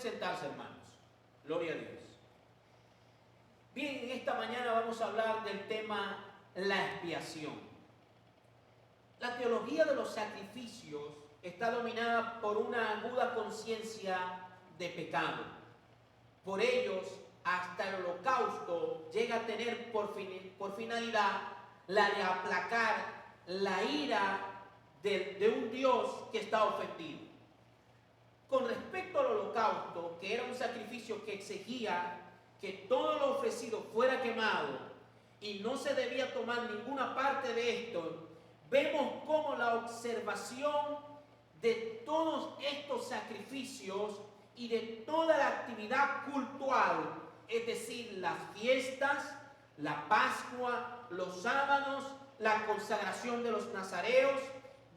sentarse, hermanos. Gloria a Dios. Bien, en esta mañana vamos a hablar del tema la expiación. La teología de los sacrificios está dominada por una aguda conciencia de pecado. Por ellos, hasta el holocausto llega a tener por finalidad la de aplacar la ira de un Dios que está ofendido. Con respecto al holocausto, que era un sacrificio que exigía que todo lo ofrecido fuera quemado y no se debía tomar ninguna parte de esto, vemos cómo la observación de todos estos sacrificios y de toda la actividad cultural, es decir, las fiestas, la Pascua, los sábados, la consagración de los nazareos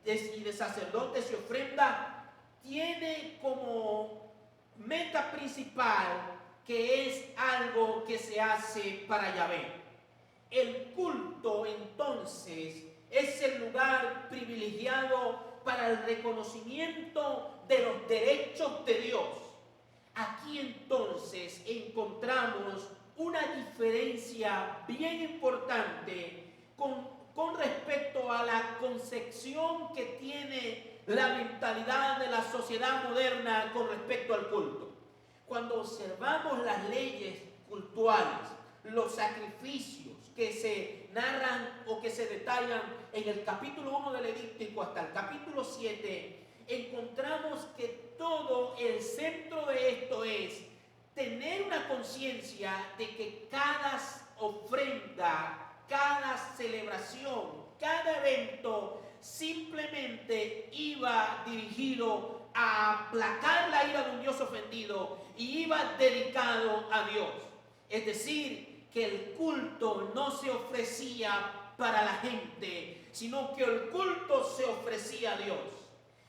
y de sacerdotes y ofrenda, tiene como meta principal que es algo que se hace para Yahvé. El culto, entonces, es el lugar privilegiado para el reconocimiento de los derechos de Dios. Aquí entonces encontramos una diferencia bien importante con respecto a la concepción que tiene la mentalidad de la sociedad moderna con respecto al culto. Cuando observamos las leyes cultuales, los sacrificios que se narran o que se detallan en el capítulo 1 del Levítico hasta el capítulo 7, encontramos que todo el centro de esto es tener una conciencia de que cada ofrenda, cada celebración, cada evento simplemente iba dirigido a aplacar la ira de un Dios ofendido y iba dedicado a Dios. Es decir, que el culto no se ofrecía para la gente, sino que el culto se ofrecía a Dios.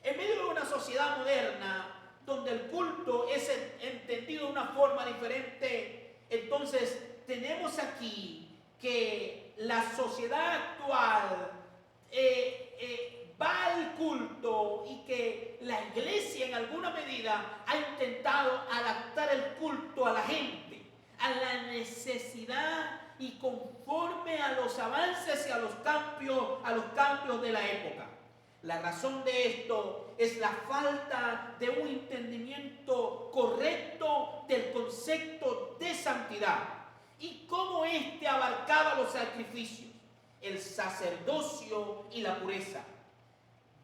En medio de una sociedad moderna, donde el culto es entendido de una forma diferente, entonces tenemos aquí que la sociedad actual va al culto y que la iglesia en alguna medida ha intentado adaptar el culto a la gente, a la necesidad y conforme a los avances y a los cambios de la época. La razón de esto es la falta de un entendimiento correcto del concepto de santidad y cómo éste abarcaba los sacrificios, el sacerdocio y la pureza.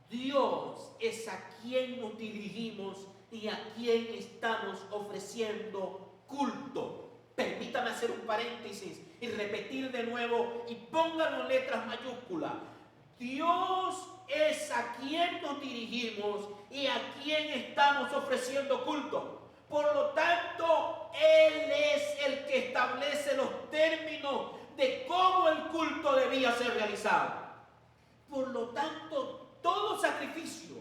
Dios es a quien nos dirigimos y a quien estamos ofreciendo culto. Permítame hacer un paréntesis y repetir de nuevo y pónganlo en letras mayúsculas. Dios es a quien nos dirigimos y a quien estamos ofreciendo culto. Por lo tanto, Él es el que establece los términos de cómo el culto debía ser realizado. Por lo tanto, todo sacrificio,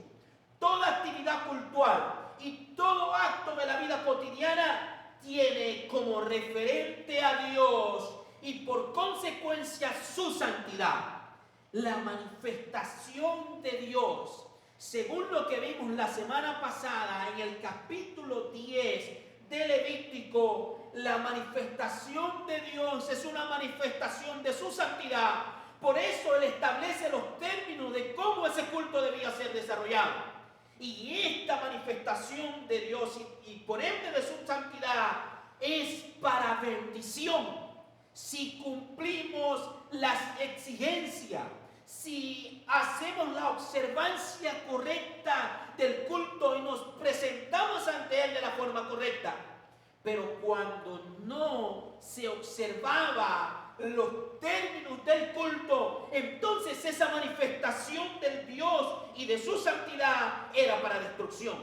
toda actividad cultural y todo acto de la vida cotidiana tiene como referente a Dios y por consecuencia su santidad. La manifestación de Dios, según lo que vimos la semana pasada en el capítulo 10 de Levítico, la manifestación de Dios es una manifestación de su santidad. Por eso Él establece los términos de cómo ese culto debía ser desarrollado. Y esta manifestación de Dios y por ende de su santidad es para bendición. Si cumplimos las exigencias, si hacemos la observancia correcta del culto y nos presentamos ante Él de la forma correcta. Pero cuando no se observaba los términos del culto, entonces esa manifestación del Dios y de su santidad era para destrucción.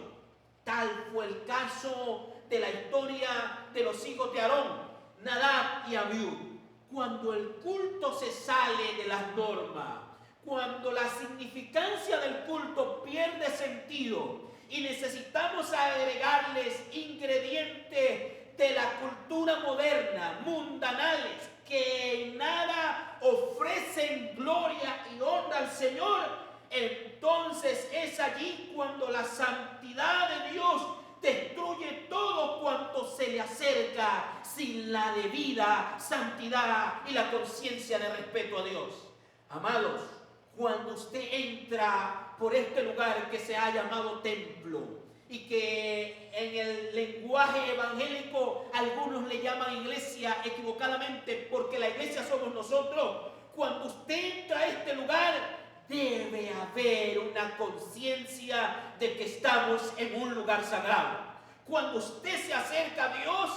Tal fue el caso de la historia de los hijos de Aarón, Nadab y Abiú. Cuando el culto se sale de las normas, cuando la significancia del culto pierde sentido y necesitamos agregarles ingredientes de la cultura moderna, mundanales, que en nada ofrecen gloria y honra al Señor, entonces es allí cuando la santidad de Dios destruye todo le acerca sin la debida santidad y la conciencia de respeto a Dios. Amados, cuando usted entra por este lugar que se ha llamado templo, y que en el lenguaje evangélico algunos le llaman iglesia equivocadamente, porque la iglesia somos nosotros, cuando usted entra a este lugar, debe haber una conciencia de que estamos en un lugar sagrado. Cuando usted se acerca a Dios,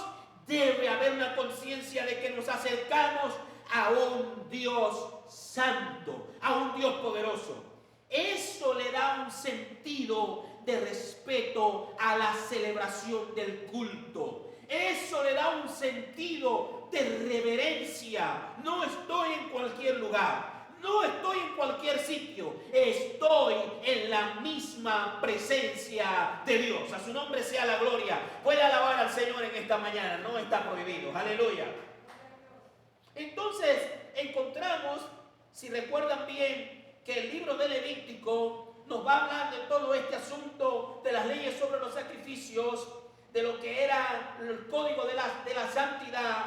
debe haber una conciencia de que nos acercamos a un Dios santo, a un Dios poderoso. Eso le da un sentido de respeto a la celebración del culto. Eso le da un sentido de reverencia. No estoy en cualquier lugar, no estoy en cualquier sitio, estoy en la misma presencia de Dios. A su nombre sea la gloria. Puede alabar al Señor en esta mañana, no está prohibido. Aleluya. Entonces encontramos, si recuerdan bien, que el libro de Levítico nos va a hablar de todo este asunto de las leyes sobre los sacrificios, de lo que era el código de la santidad,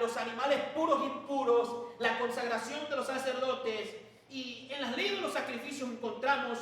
los animales puros e impuros, la consagración de los sacerdotes. Y en las leyes de los sacrificios encontramos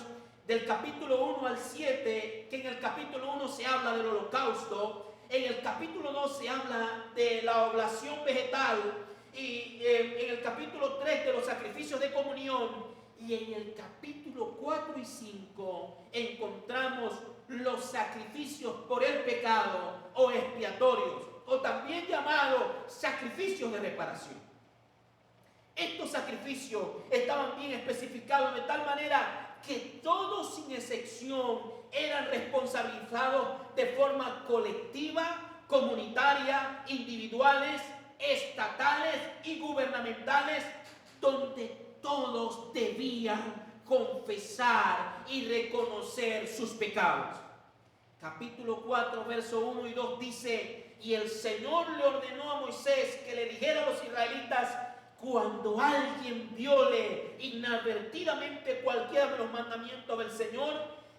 del capítulo 1 al 7, que en el capítulo 1 se habla del holocausto, en el capítulo 2 se habla de la oblación vegetal, y en el capítulo 3 de los sacrificios de comunión, y en el capítulo 4 y 5 encontramos los sacrificios por el pecado o expiatorios, o también llamados sacrificios de reparación. Estos sacrificios estaban bien especificados de tal manera que todos sin excepción eran responsabilizados de forma colectiva, comunitaria, individuales, estatales y gubernamentales, donde todos debían confesar y reconocer sus pecados. Capítulo 4, verso 1 y 2 dice: y el Señor le ordenó a Moisés que le dijera a los israelitas: cuando alguien viole inadvertidamente cualquiera de los mandamientos del Señor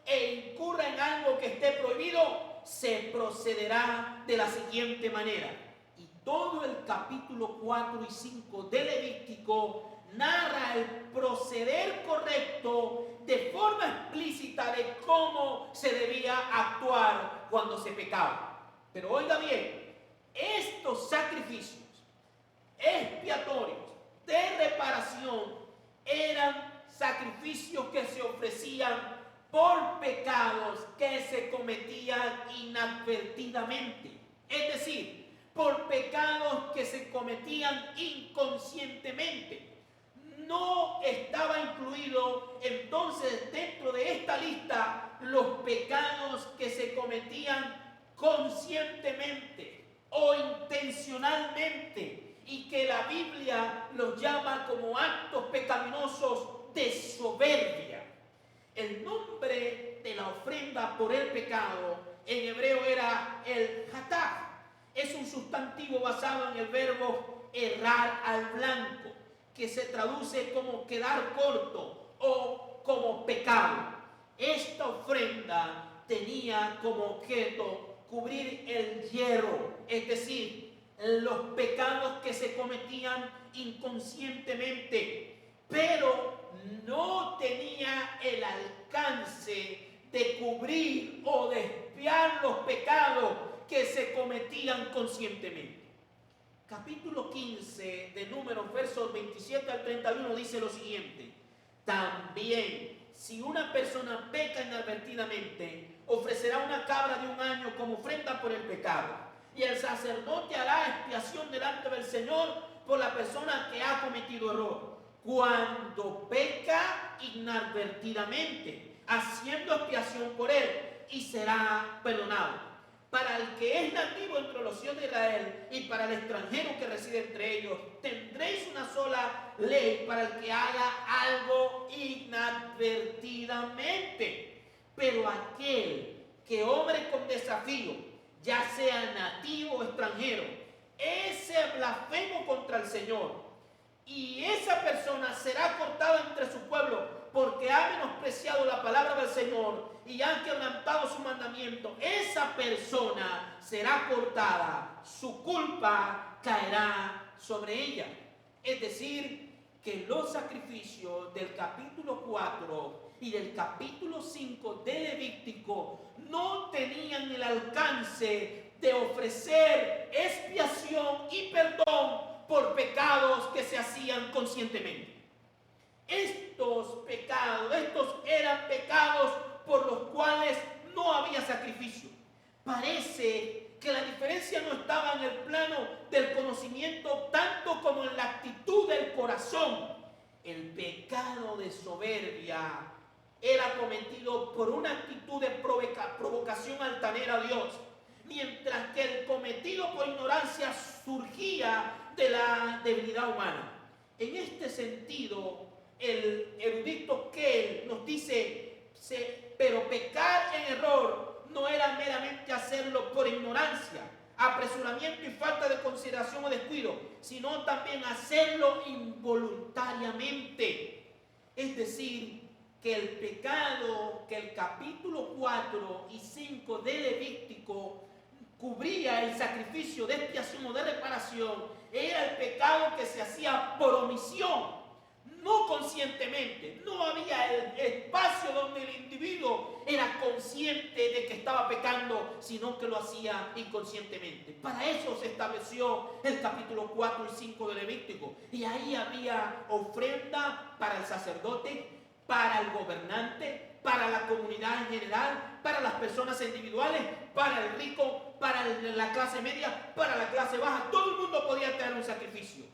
e incurra en algo que esté prohibido, se procederá de la siguiente manera. Y todo el capítulo 4 y 5 de Levítico narra el proceder correcto de forma explícita de cómo se debía actuar cuando se pecaba. Pero oiga bien, estos sacrificios expiatorios de reparación eran sacrificios que se ofrecían por pecados que se cometían inadvertidamente, es decir, por pecados que se cometían inconscientemente. No estaba incluido entonces dentro de esta lista los pecados que se cometían conscientemente o intencionalmente, y que la Biblia los llama como actos pecaminosos de soberbia. El nombre de la ofrenda por el pecado en hebreo era el hataf. Es un sustantivo basado en el verbo errar al blanco, que se traduce como quedar corto o como pecado. Esta ofrenda tenía como objeto cubrir el hierro, es decir, los pecados que se cometían inconscientemente, pero no tenía el alcance de cubrir o de expiar los pecados que se cometían conscientemente. Capítulo 15 de Números, versos 27 al 31 dice lo siguiente: también, si una persona peca inadvertidamente, ofrecerá una cabra de 1 año como ofrenda por el pecado, y el sacerdote hará expiación delante del Señor por la persona que ha cometido error, cuando peca inadvertidamente, haciendo expiación por él, y será perdonado. Para el que es nativo entre los hijos de Israel y para el extranjero que reside entre ellos, tendréis una sola ley para el que haga algo inadvertidamente. Pero aquel que obre con desafío, ya sea nativo o extranjero, ese blasfemo contra el Señor, y esa persona será cortada entre su pueblo, porque ha menospreciado la palabra del Señor y han quebrantado su mandamiento, esa persona será cortada, su culpa caerá sobre ella. Es decir, que los sacrificios del capítulo 4 y del capítulo 5 de Levítico no tenían el alcance de ofrecer expiación y perdón por pecados que se hacían conscientemente. Estos eran pecados por los cuales no había sacrificio. Parece que la diferencia no estaba en el plano del conocimiento tanto como en la actitud del corazón. El pecado de soberbia era cometido por una actitud de provocación altanera a Dios, mientras que el cometido por ignorancia surgía de la debilidad humana. En este sentido, el erudito Kell nos dice, pero pecar en error no era meramente hacerlo por ignorancia, apresuramiento y falta de consideración o descuido, sino también hacerlo involuntariamente. Es decir, que el pecado que el capítulo 4 y 5 de Levítico cubría el sacrificio de expiación o de reparación, era el pecado que se hacía por omisión, no conscientemente. No había el espacio donde el individuo era consciente de que estaba pecando, sino que lo hacía inconscientemente. Para eso se estableció el capítulo 4 y 5 de Levítico. Y ahí había ofrenda para el sacerdote, para el gobernante, para la comunidad en general, para las personas individuales, para el rico, para la clase media, para la clase baja. Todo el mundo podía traer un sacrificio.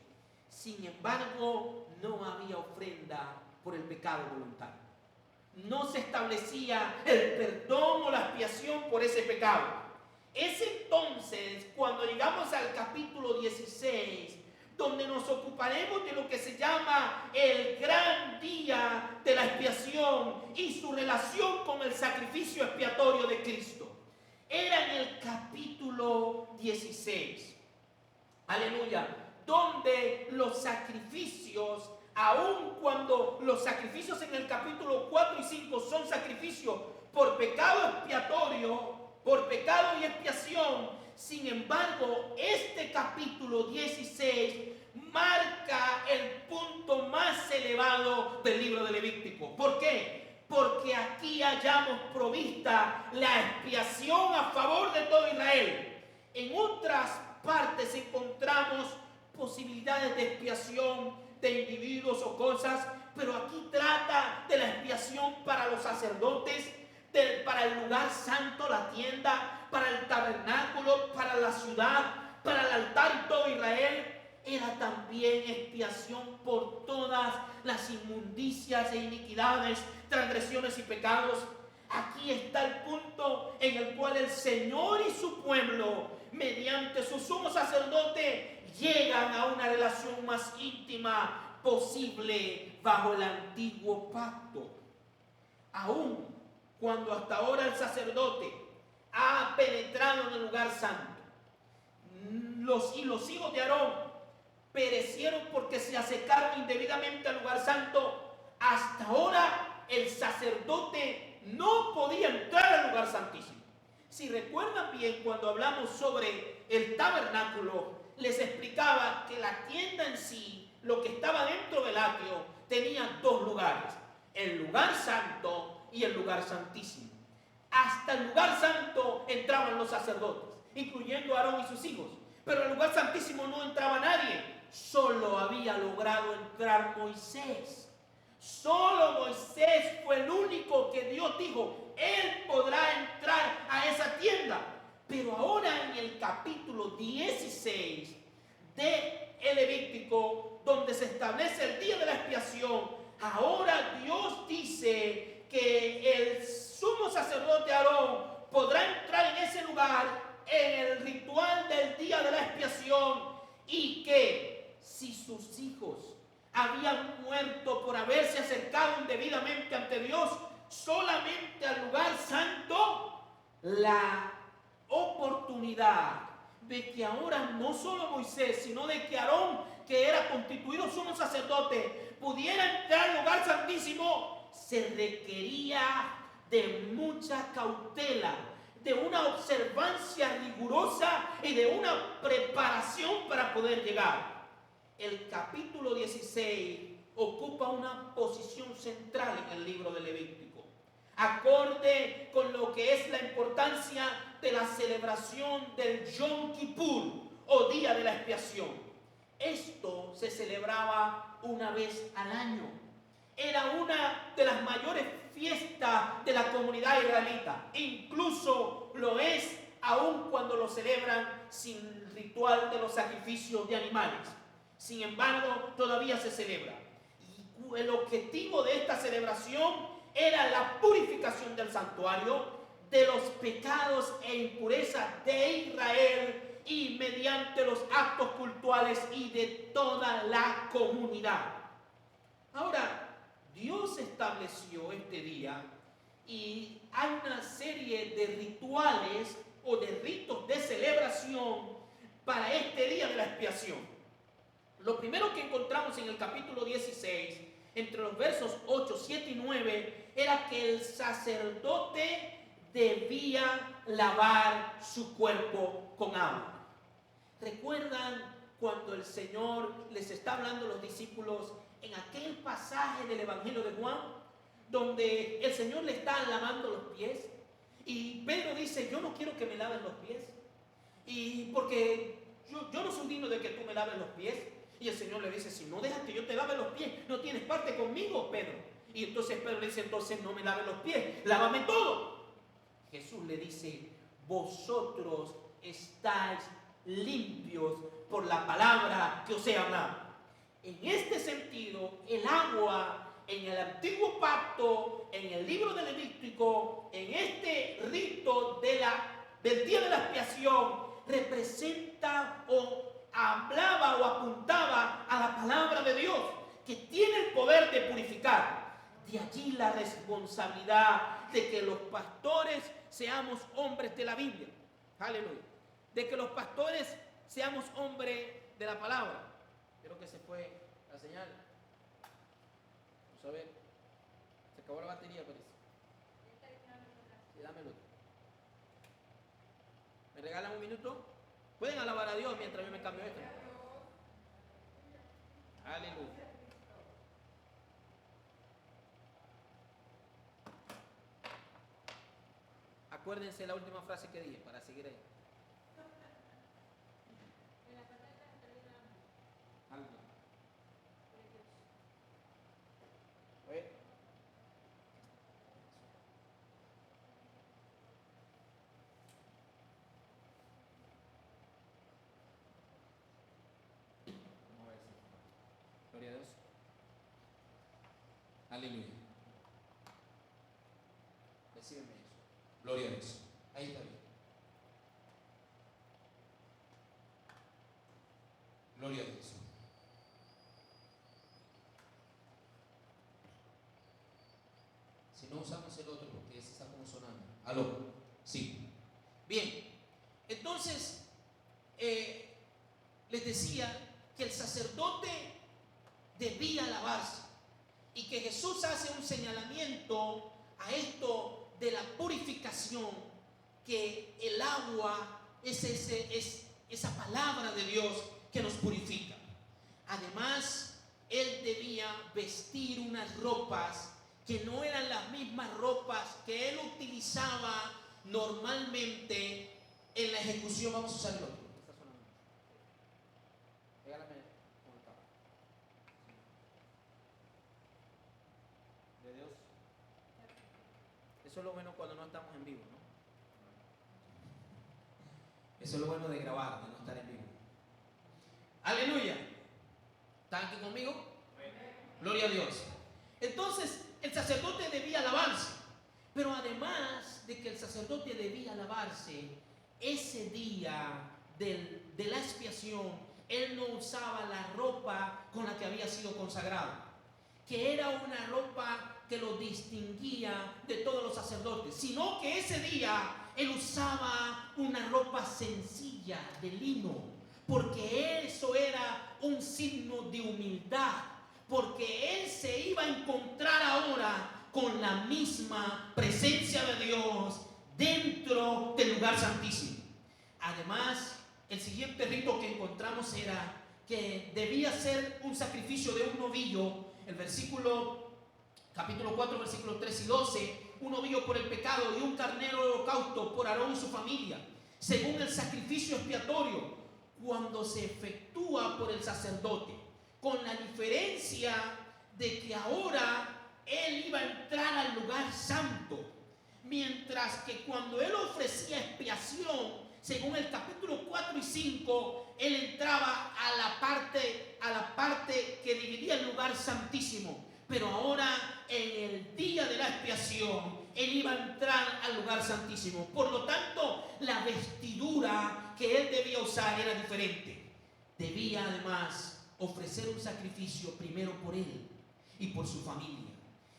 Sin embargo, no había ofrenda por el pecado voluntario. No se establecía el perdón o la expiación por ese pecado. Es entonces cuando llegamos al capítulo 16, donde nos ocuparemos de lo que se llama el gran día de la expiación y su relación con el sacrificio expiatorio de Cristo. Era en el capítulo 16, aleluya, donde los sacrificios, aun cuando los sacrificios en el capítulo 4 y 5 son sacrificios por pecado expiatorio, por pecado y expiación, sin embargo, este capítulo 16 marca el punto más elevado del libro de Levítico. ¿Por qué? Porque aquí hallamos provista la expiación a favor de todo Israel. En otras partes encontramos posibilidades de expiación de individuos o cosas, pero aquí trata de la expiación para los sacerdotes, para el lugar santo, la tienda, para el tabernáculo, para la ciudad, para el altar y todo Israel. Era también expiación por todas las inmundicias e iniquidades, transgresiones y pecados. Aquí está el punto en el cual el Señor y su pueblo, mediante su sumo sacerdote, llegan a una relación más íntima posible bajo el antiguo pacto. Aún cuando hasta ahora el sacerdote ha penetrado en el lugar santo, los hijos de Aarón perecieron porque se acercaron indebidamente al lugar santo. Hasta ahora el sacerdote no podía entrar al lugar santísimo. Si recuerdan bien, cuando hablamos sobre el tabernáculo, les explicaba que la tienda en sí, lo que estaba dentro del atrio, tenía dos lugares: el lugar santo y el lugar santísimo. Hasta el lugar santo entraban los sacerdotes, incluyendo a Aarón y sus hijos, pero en el lugar santísimo no entraba nadie. Solo había logrado entrar Moisés. Solo Moisés fue el único que Dios dijo, él podrá entrar a esa tienda. Pero ahora en el capítulo 16 de Levítico, donde se establece el día de la expiación, ahora Dios dice que el sumo sacerdote Aarón podrá entrar en ese lugar en el ritual del día de la expiación, y que si sus hijos habían muerto por haberse acercado indebidamente ante Dios, solamente al lugar santo, la oportunidad de que ahora no solo Moisés, sino de que Aarón, que era constituido sumo sacerdote, pudiera entrar al lugar santísimo, se requería de mucha cautela, de una observancia rigurosa y de una preparación para poder llegar. El capítulo 16 ocupa una posición central en el libro de Levítico, acorde con lo que es la importancia de la celebración del Yom Kippur o Día de la Expiación. Esto se celebraba una vez al año. Era una de las mayores fiestas de la comunidad israelita. Incluso lo es aun cuando lo celebran sin ritual de los sacrificios de animales. Sin embargo, todavía se celebra. Y el objetivo de esta celebración era la purificación del santuario, de los pecados e impurezas de Israel y mediante los actos cultuales y de toda la comunidad. Ahora, Dios estableció este día y hay una serie de rituales o de ritos de celebración para este día de la expiación. Lo primero que encontramos en el capítulo 16, entre los versos 8, 7 y 9, era que el sacerdote debía lavar su cuerpo con agua. ¿Recuerdan cuando el Señor les está hablando a los discípulos en aquel pasaje del Evangelio de Juan, donde el Señor le está lavando los pies? Y Pedro dice, yo no quiero que me laven los pies, y porque yo no soy digno de que tú me laves los pies. Y el Señor le dice, si no dejas que yo te lave los pies, no tienes parte conmigo, Pedro. Y entonces Pedro le dice, entonces no me laves los pies, lávame todo. Jesús le dice, vosotros estáis limpios por la palabra que os he hablado. En este sentido, el agua en el antiguo pacto, en el libro de Levítico, en este rito del día de la expiación, representa o hablaba o apuntaba a la palabra de Dios, que tiene el poder de purificar. De allí la responsabilidad de que los pastores seamos hombres de la Biblia. Aleluya. De que los pastores seamos hombres de la palabra. Creo que se fue la señal. Vamos a ver. Se acabó la batería, parece. Sí, dámelo. ¿Me regalan un minuto? Pueden alabar a Dios mientras yo me cambio esto. Aleluya. Acuérdense la última frase que dije para seguir ahí. Gloria a Dios. Aleluya. Recíbeme eso. Gloria a Dios. Ahí está bien. Gloria a Dios. Si no usamos el otro, porque ese está como sonando. ¿Aló? Sí. Bien. Entonces, les decía que el sacerdote debía lavarse y que Jesús hace un señalamiento a esto de la purificación, que el agua es esa palabra de Dios que nos purifica. Además, él debía vestir unas ropas que no eran las mismas ropas que él utilizaba normalmente en la ejecución. Vamos a usar el otro. Regálame un cabo. De Dios. Eso es lo bueno cuando no estamos en vivo, ¿no? Eso es lo bueno de grabar, de no estar en vivo. Aleluya. ¿Están aquí conmigo? Gloria a Dios. Entonces, el sacerdote debía lavarse. Pero además de que el sacerdote debía lavarse, ese día de la expiación, él no usaba la ropa con la que había sido consagrado, que era una ropa que lo distinguía de todos los sacerdotes, sino que ese día él usaba una ropa sencilla de lino, porque eso era un signo de humildad, porque él se iba a encontrar ahora con la misma presencia de Dios dentro del lugar santísimo. Además, el siguiente rito que encontramos era que debía ser un sacrificio de un novillo. El capítulo 4, versículos 3 y 12, un novillo por el pecado y un carnero de holocausto por Aarón y su familia, según el sacrificio expiatorio, cuando se efectúa por el sacerdote, con la diferencia de que ahora él iba a entrar al lugar santo, mientras que cuando él ofrecía expiación, según el capítulo 4 y 5, él entraba a la parte que dividía el lugar santísimo. Pero ahora, en el día de la expiación, él iba a entrar al lugar santísimo. Por lo tanto, la vestidura que él debía usar era diferente. Debía además ofrecer un sacrificio primero por él y por su familia.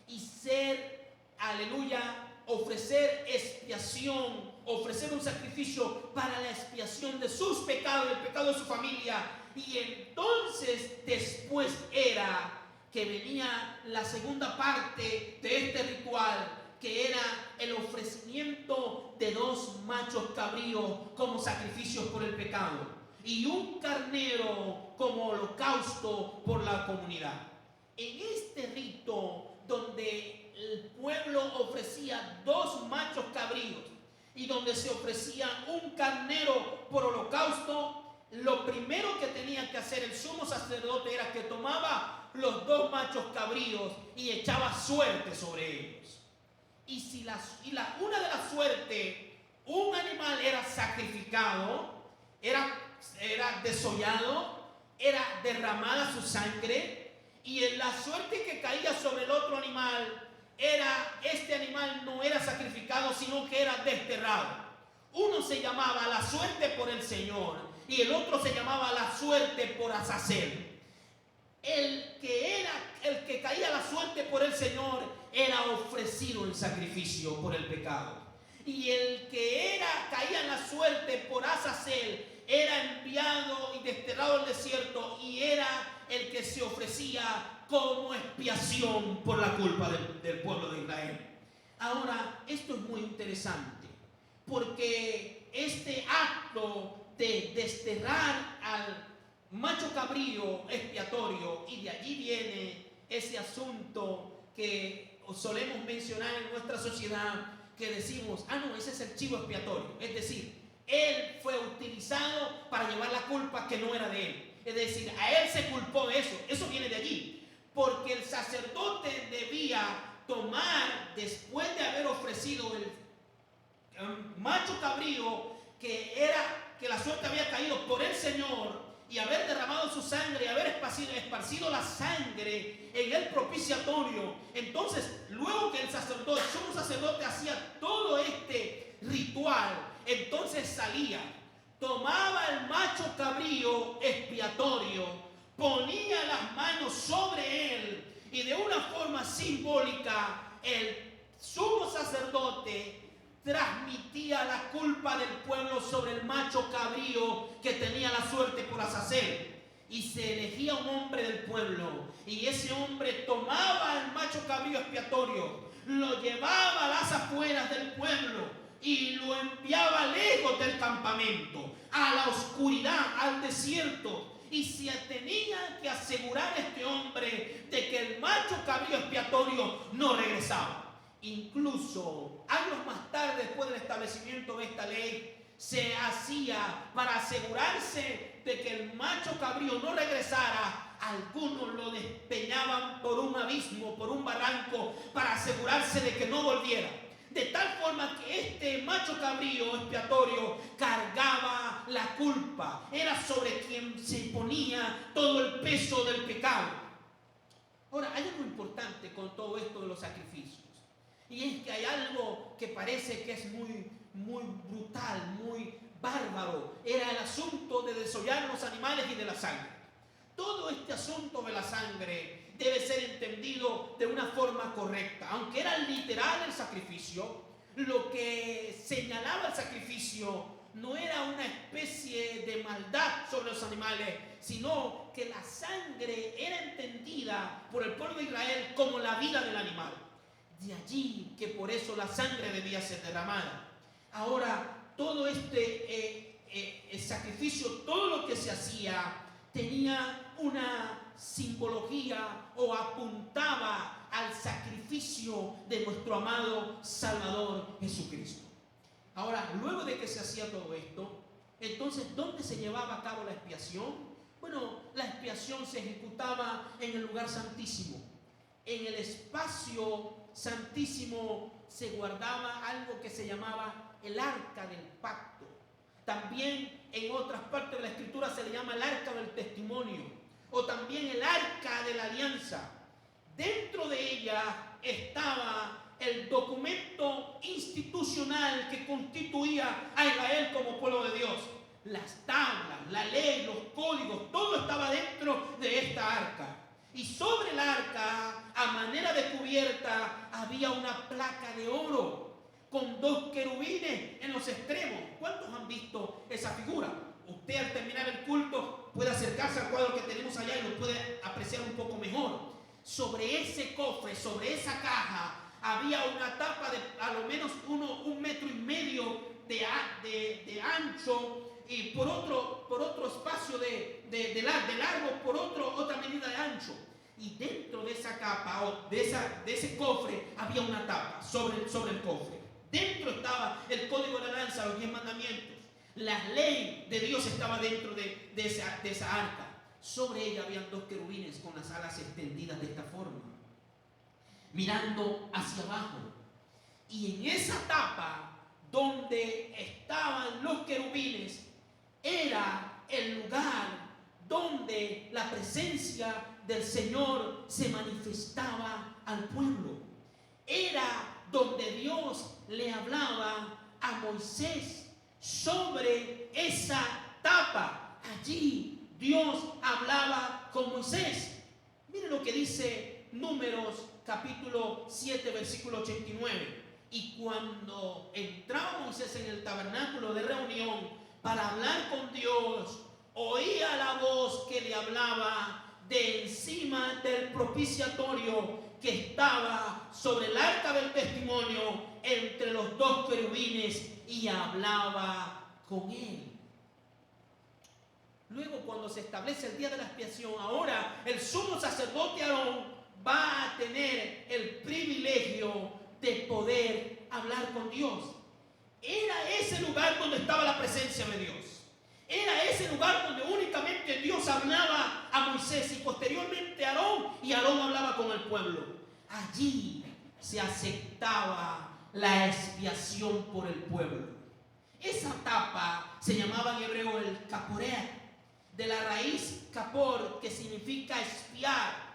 Y ser, aleluya, ofrecer expiación, ofrecer un sacrificio para la expiación de sus pecados, el pecado de su familia. Y entonces después era que venía la segunda parte de este ritual, que era el ofrecimiento de 2 machos cabríos como sacrificios por el pecado y un carnero como holocausto por la comunidad. En este rito, donde el pueblo ofrecía 2 machos cabríos y donde se ofrecía un carnero por holocausto, lo primero que tenía que hacer el sumo sacerdote era que tomaba los 2 machos cabríos y echaba suerte sobre ellos. Y si una de las suertes, un animal era sacrificado, era desollado, era derramada su sangre, y en la suerte que caía sobre el otro animal, este animal no era sacrificado, sino que era desterrado. Uno se llamaba la suerte por el Señor y el otro se llamaba la suerte por Azazel. El que caía la suerte por el Señor era ofrecido en sacrificio por el pecado. Y el que caía en la suerte por Azazel era enviado y desterrado al desierto, y era el que se ofrecía como expiación por la culpa del pueblo de Israel. Ahora, esto es muy interesante, porque este acto de desterrar al macho cabrío expiatorio, y de allí viene ese asunto que solemos mencionar en nuestra sociedad, que decimos, no, ese es el chivo expiatorio. Es decir, él fue utilizado para llevar la culpa que no era de él. Es decir, a él se culpó de eso. Eso viene de allí. Porque el sacerdote debía tomar, después de haber ofrecido el macho cabrío, que la suerte había caído por el Señor, y haber derramado su sangre y haber esparcido la sangre en el propiciatorio. Entonces, luego que el sumo sacerdote hacía todo este ritual, entonces salía, tomaba el macho cabrío expiatorio, ponía las manos sobre él, y de una forma simbólica el sumo sacerdote transmitía la culpa del pueblo sobre el macho cabrío que tenía la suerte por Azazel. Y se elegía un hombre del pueblo, y ese hombre tomaba el macho cabrío expiatorio, lo llevaba a las afueras del pueblo y lo enviaba lejos del campamento, a la oscuridad, al desierto. Y se tenía que asegurar este hombre de que el macho cabrío expiatorio no regresaba. Incluso años más tarde, después del establecimiento de esta ley, se hacía para asegurarse de que el macho cabrío no regresara. Algunos lo despeñaban por un abismo, por un barranco, para asegurarse de que no volviera. De tal forma que este macho cabrío expiatorio cargaba la culpa. Era sobre quien se ponía todo el peso del pecado. Ahora, hay algo importante con todo esto de los sacrificios. Y es que hay algo que parece que es muy brutal, muy bárbaro. Era el asunto de desollar los animales y de la sangre. Todo este asunto de la sangre debe ser entendido de una forma correcta. Aunque era literal el sacrificio, lo que señalaba el sacrificio no era una especie de maldad sobre los animales, sino que la sangre era entendida por el pueblo de Israel como la vida del animal. De allí que por eso la sangre debía ser derramada. Ahora, todo el sacrificio, todo lo que se hacía, tenía una simbología o apuntaba al sacrificio de nuestro amado Salvador Jesucristo. Ahora, luego de que se hacía todo esto, entonces, ¿dónde se llevaba a cabo la expiación? Bueno, la expiación se ejecutaba en el lugar santísimo. En el espacio santísimo se guardaba algo que se llamaba el arca del pacto. También en otras partes de la escritura se le llama el arca del testimonio, o también el arca de la alianza. Dentro de ella estaba el documento institucional que constituía a Israel como pueblo de Dios. Las tablas, la ley, los códigos, todo estaba dentro de esta arca. Y sobre el arca, a manera de cubierta, había una placa de oro con 2 querubines en los extremos. ¿Cuántos han visto esa figura? Usted, al terminar el culto, puede acercarse al cuadro que tenemos allá y lo puede apreciar un poco mejor. Sobre ese cofre, sobre esa caja, había una tapa de a lo menos 1,5 metros de ancho, y por otro espacio de largo, por otra medida de ancho. Y dentro de esa capa o de ese cofre había una tapa sobre el cofre. Dentro estaba el código de la alianza, los 10 mandamientos. La ley de Dios estaba dentro de esa arca. Sobre ella habían 2 querubines con las alas extendidas de esta forma, mirando hacia abajo. Y en esa tapa donde estaban los querubines era el lugar donde la presencia del Señor se manifestaba al pueblo. Era donde Dios le hablaba a Moisés sobre esa tapa. Allí Dios hablaba con Moisés. Miren lo que dice Números capítulo 7, versículo 89. Y cuando entraba Moisés en el tabernáculo de reunión para hablar con Dios, oía la voz que le hablaba de encima del propiciatorio que estaba sobre el arca del testimonio entre los 2 querubines, y hablaba con él. Luego, cuando se establece el día de la expiación, ahora el sumo sacerdote Aarón va a tener el privilegio de poder hablar con Dios. Era ese lugar donde estaba la presencia de Dios. Era ese lugar donde únicamente Dios hablaba a Moisés y posteriormente a Aarón, y Aarón hablaba con el pueblo. Allí se aceptaba la expiación por el pueblo. Esa tapa se llamaba en hebreo el caporea, de la raíz capor, que significa expiar,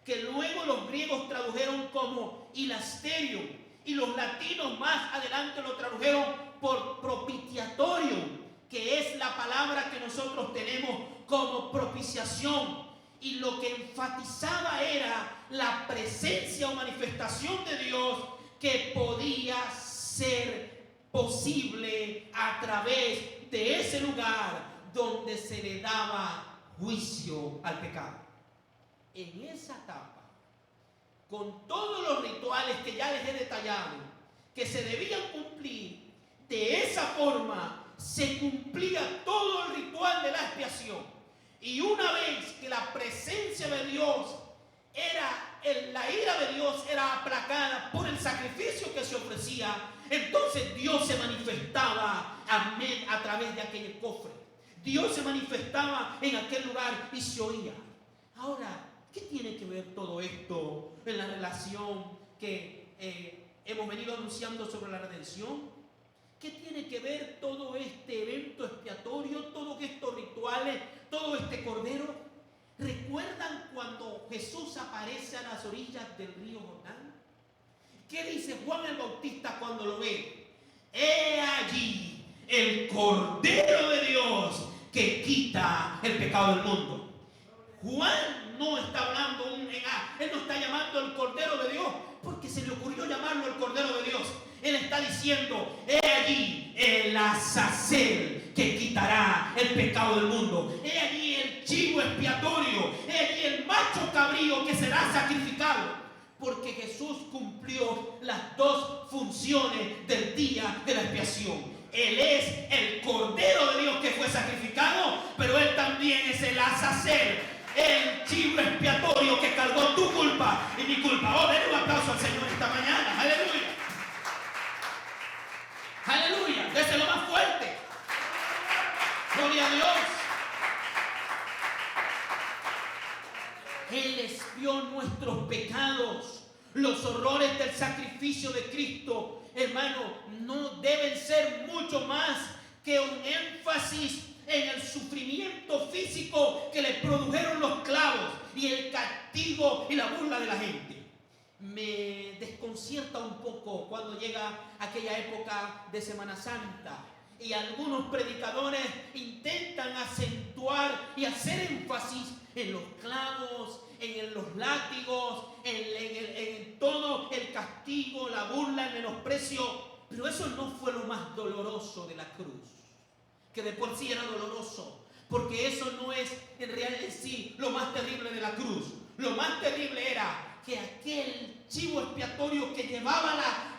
que luego los griegos tradujeron como hilasterio, y los latinos más adelante lo tradujeron por propiciatorio, que es la palabra que nosotros tenemos como propiciación. Y lo que enfatizaba era la presencia o manifestación de Dios que podía ser posible a través de ese lugar donde se le daba juicio al pecado. En esa etapa, con todos los rituales que ya les he detallado, que se debían cumplir, de esa forma se cumplía todo el ritual de la expiación. Y una vez que la presencia de Dios la ira de Dios era aplacada por el sacrificio que se ofrecía, entonces Dios se manifestaba a través de aquel cofre. Dios se manifestaba en aquel lugar y se oía. Ahora, ¿qué tiene que ver todo esto en la relación que hemos venido anunciando sobre la redención? ¿Qué tiene que ver todo este evento expiatorio, todos estos rituales, todo este cordero? ¿Recuerdan cuando Jesús aparece a las orillas del río Jordán? ¿Qué dice Juan el Bautista cuando lo ve? He allí el Cordero de Dios que quita el pecado del mundo. Juan no está hablando él no está llamando el Cordero de Dios porque se le ocurrió llamarlo el Cordero de Dios. Él está diciendo: he allí el azazel que quitará el pecado del mundo. He allí el chivo expiatorio. He allí el macho cabrío que será sacrificado. porque Jesús cumplió las dos funciones del día de la expiación. Él es el Cordero de Dios que fue sacrificado, pero Él también es el azazel, el chivo expiatorio que cargó tu culpa y mi culpa. Oh, denle un aplauso al Señor esta mañana. Aleluya. Aleluya. Déselo más fuerte. Gloria a Dios. Él expió nuestros pecados. Los horrores del sacrificio de Cristo, hermano, no deben ser mucho más que un énfasis en el sufrimiento físico que le produjeron los clavos y el castigo y la burla de la gente. Me desconcierta un poco cuando llega aquella época de Semana Santa y algunos predicadores intentan acentuar y hacer énfasis en los clavos, en los látigos, en todo el castigo, la burla, el menosprecio. Pero eso no fue lo más doloroso de la cruz, que de por sí era doloroso, porque eso no es en realidad en sí lo más terrible de la cruz. Lo más terrible era que aquel chivo expiatorio que llevaba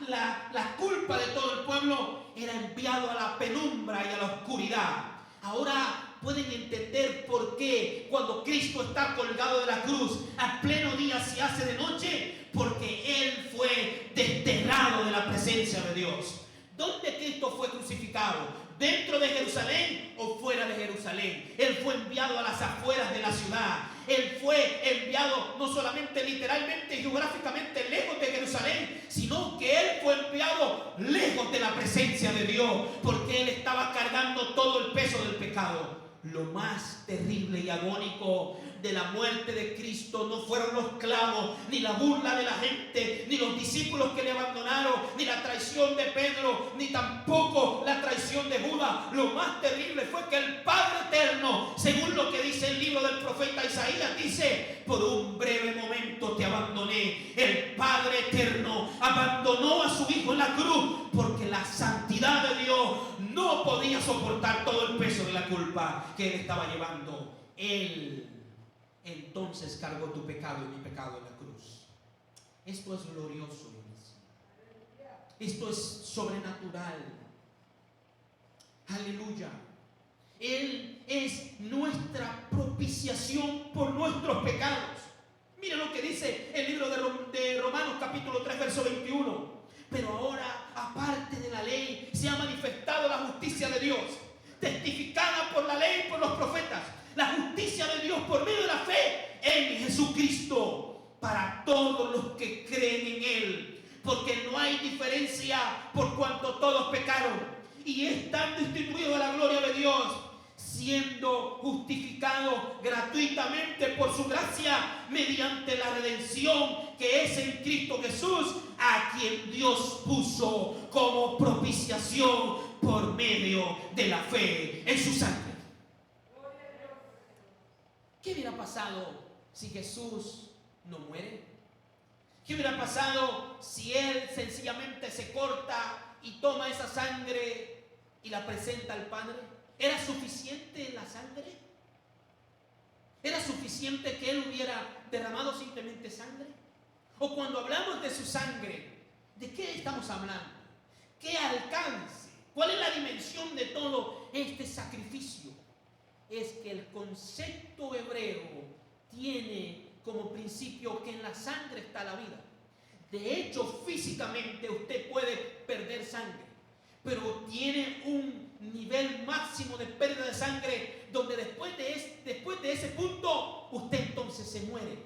la culpa de todo el pueblo era enviado a la penumbra y a la oscuridad. Ahora pueden entender por qué cuando Cristo está colgado de la cruz a pleno día se hace de noche, porque Él fue desterrado de la presencia de Dios. ¿Dónde Cristo fue crucificado? ¿Dentro de Jerusalén o fuera de Jerusalén? Él fue enviado a las afueras de la ciudad. Él fue enviado no solamente literalmente y geográficamente lejos de Jerusalén, sino que Él fue enviado lejos de la presencia de Dios, porque Él estaba cargando todo el peso del pecado. Lo más terrible y agónico de la muerte de Cristo no fueron los clavos, ni la burla de la gente, ni los discípulos que le abandonaron, ni la traición de Pedro, ni tampoco la traición de Judas. Lo más terrible fue que el Padre Eterno, según lo que dice el libro del profeta Isaías, dice: por un breve momento te abandoné. El Padre Eterno abandonó a su Hijo en la cruz porque la santidad de Dios no podía soportar todo el peso de la culpa que Él estaba llevando. Él entonces cargó tu pecado y mi pecado en la cruz. Esto es glorioso, iglesia. Esto es sobrenatural. Aleluya. Él es nuestra propiciación por nuestros pecados. Mira lo que dice el libro de Romanos capítulo 3 verso 21. Pero ahora, aparte de la ley, se ha manifestado la justicia de Dios, testificada por la ley y por los profetas. La justicia de Dios por medio de la fe en Jesucristo para todos los que creen en Él. Porque no hay diferencia por cuanto todos pecaron y están destituidos de la gloria de Dios, siendo justificados gratuitamente por su gracia mediante la redención que es en Cristo Jesús, a quien Dios puso como propiciación por medio de la fe en su sangre. ¿Qué hubiera pasado si Jesús no muere? ¿Qué hubiera pasado si Él sencillamente se corta y toma esa sangre y la presenta al Padre? ¿Era suficiente la sangre? ¿Era suficiente que Él hubiera derramado simplemente sangre? O cuando hablamos de su sangre, ¿de qué estamos hablando? ¿Qué alcance? ¿Cuál es la dimensión de todo este sacrificio? Es que el concepto hebreo tiene como principio que en la sangre está la vida. De hecho, físicamente usted puede perder sangre, pero tiene un nivel máximo de pérdida de sangre donde después de ese punto usted entonces se muere.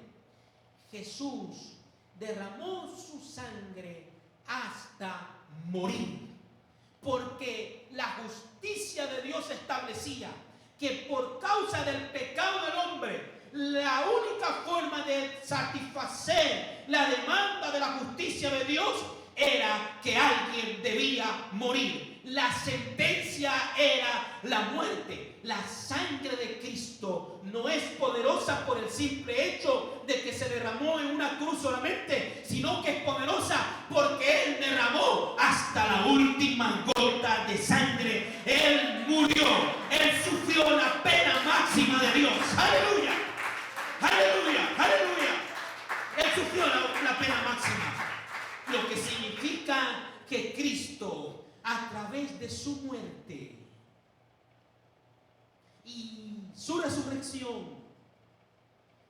Jesús derramó su sangre hasta morir, porque la justicia de Dios establecía que por causa del pecado del hombre, la única forma de satisfacer la demanda de la justicia de Dios era que alguien debía morir. La sentencia era la muerte. La sangre de Cristo no es poderosa por el simple hecho de que se derramó en una cruz solamente, sino que es poderosa porque Él derramó hasta la última gota de sangre. Él murió, Él sufrió la pena máxima de Dios. ¡Aleluya! ¡Aleluya! ¡Aleluya! Él sufrió la pena máxima. que Cristo, a través de su muerte y su resurrección,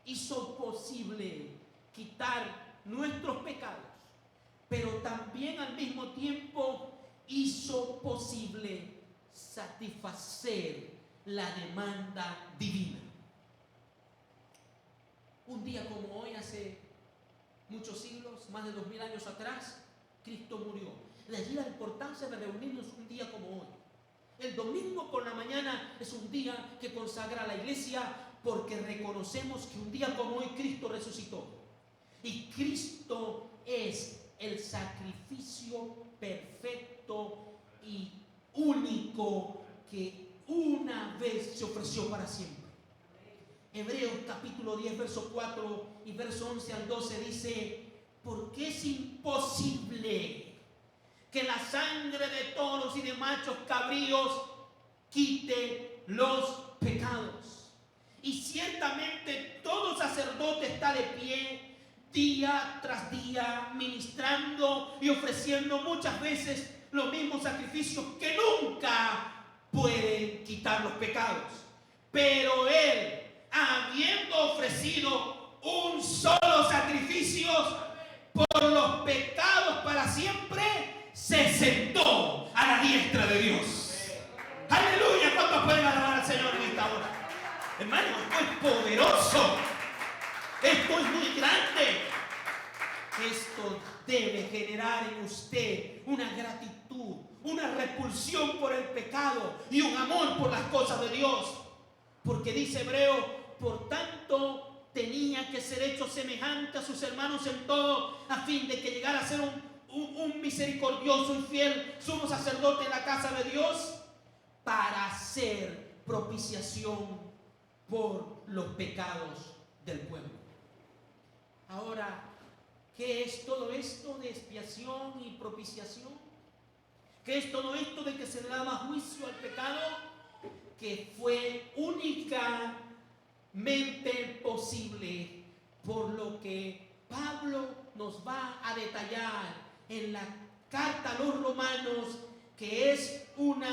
hizo posible quitar nuestros pecados, pero también al mismo tiempo hizo posible satisfacer la demanda divina. Un día como hoy, hace muchos siglos, más de 2000 años atrás, Cristo murió. De allí la importancia de reunirnos un día como hoy. El domingo por la mañana es un día que consagra a la iglesia, porque reconocemos que un día como hoy Cristo resucitó. Y Cristo es el sacrificio perfecto y único que una vez se ofreció para siempre. Hebreos capítulo 10, verso 4 y verso 11 al 12 dice: porque es imposible que la sangre de toros y de machos cabríos quite los pecados. Y ciertamente todo sacerdote está de pie día tras día, ministrando y ofreciendo muchas veces los mismos sacrificios que nunca pueden quitar los pecados. Pero él, habiendo ofrecido un solo sacrificio por los pecados para siempre, se sentó a la diestra de Dios. Aleluya. ¿Cuántos pueden alabar al Señor en esta hora? Hermano, esto es poderoso, esto es muy grande. Esto debe generar en usted una gratitud, una repulsión por el pecado y un amor por las cosas de Dios. Porque dice Hebreo: por tanto tenía que ser hecho semejante a sus hermanos en todo, a fin de que llegara a ser un misericordioso y fiel sumo sacerdote en la casa de Dios, para hacer propiciación por los pecados del pueblo. Ahora, ¿qué es todo esto de expiación y propiciación? ¿Qué es todo esto de que se le daba juicio al pecado? Que fue únicamente posible por lo que Pablo nos va a detallar en la carta a los Romanos, que es un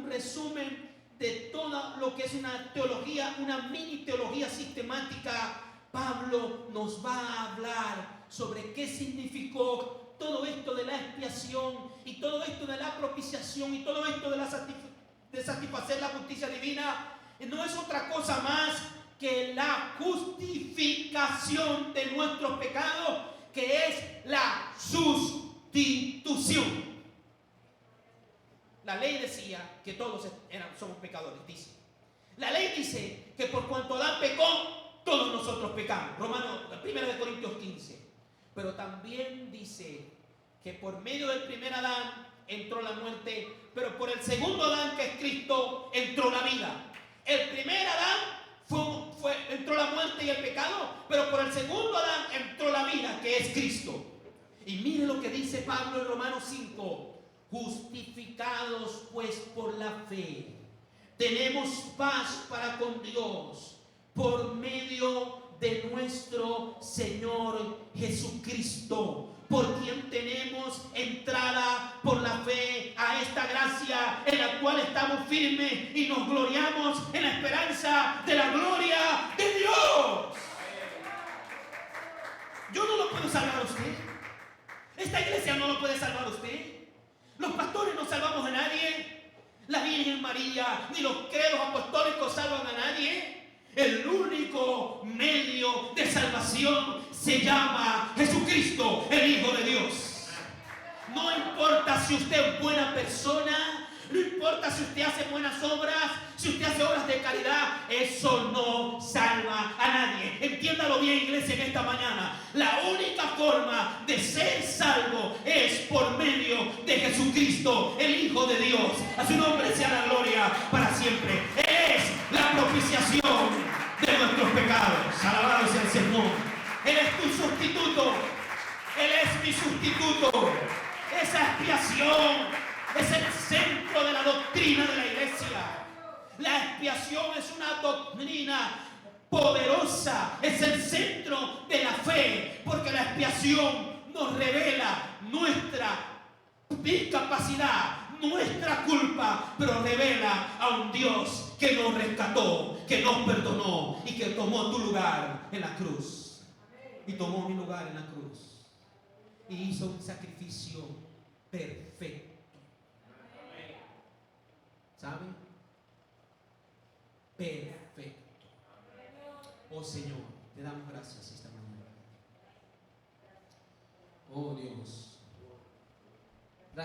resumen de todo lo que es una teología, una mini teología sistemática. Pablo nos va a hablar sobre qué significó todo esto de la expiación y todo esto de la propiciación y todo esto de satisfacer la justicia divina. No es otra cosa más que la justificación de nuestros pecados, que es la sustitución. La ley decía que todos somos pecadores, dice. La ley dice que por cuanto Adán pecó, todos nosotros pecamos. Romanos, 1 Corintios 15. Pero también dice que por medio del primer Adán entró la muerte, pero por el segundo Adán, que es Cristo, entró la vida. El primer Adán entró la muerte y el pecado, pero por el segundo Adán entró la vida, que es Cristo. Y mire lo que dice Pablo en Romanos 5. Justificados pues por la fe, tenemos paz para con Dios por medio de nuestro Señor Jesucristo, por quien tenemos entrada por la fe a esta gracia en la cual estamos firmes y nos gloriamos en la esperanza de la gloria de Dios. Yo no lo puedo salvar a usted. Esta iglesia no lo puede salvar a usted. Los pastores no salvamos a nadie. La Virgen María ni los credos apostólicos salvan a nadie. El único medio de salvación se llama Jesucristo, el Hijo de Dios. No importa si usted es buena persona, no importa si usted hace buenas obras, si usted hace obras de caridad, eso no salva a nadie. Entiéndalo bien, iglesia, en esta mañana. La única forma de ser salvo es por medio de Jesucristo, el Hijo de Dios. A su nombre sea la gloria para siempre. Es la propiciación de nuestros pecados. Alabado sea el Señor. Él es tu sustituto. Él es mi sustituto. Esa expiación es el centro de la doctrina de la iglesia. La expiación es una doctrina poderosa, es el centro de la fe, porque la expiación nos revela nuestra incapacidad, nuestra culpa, pero revela a un Dios que nos rescató, que nos perdonó y que tomó tu lugar en la cruz. Y tomó mi lugar en la cruz. Y hizo un sacrificio perfecto. ¿Sabe? Perfecto. Oh Señor, te damos gracias esta mañana. Oh Dios.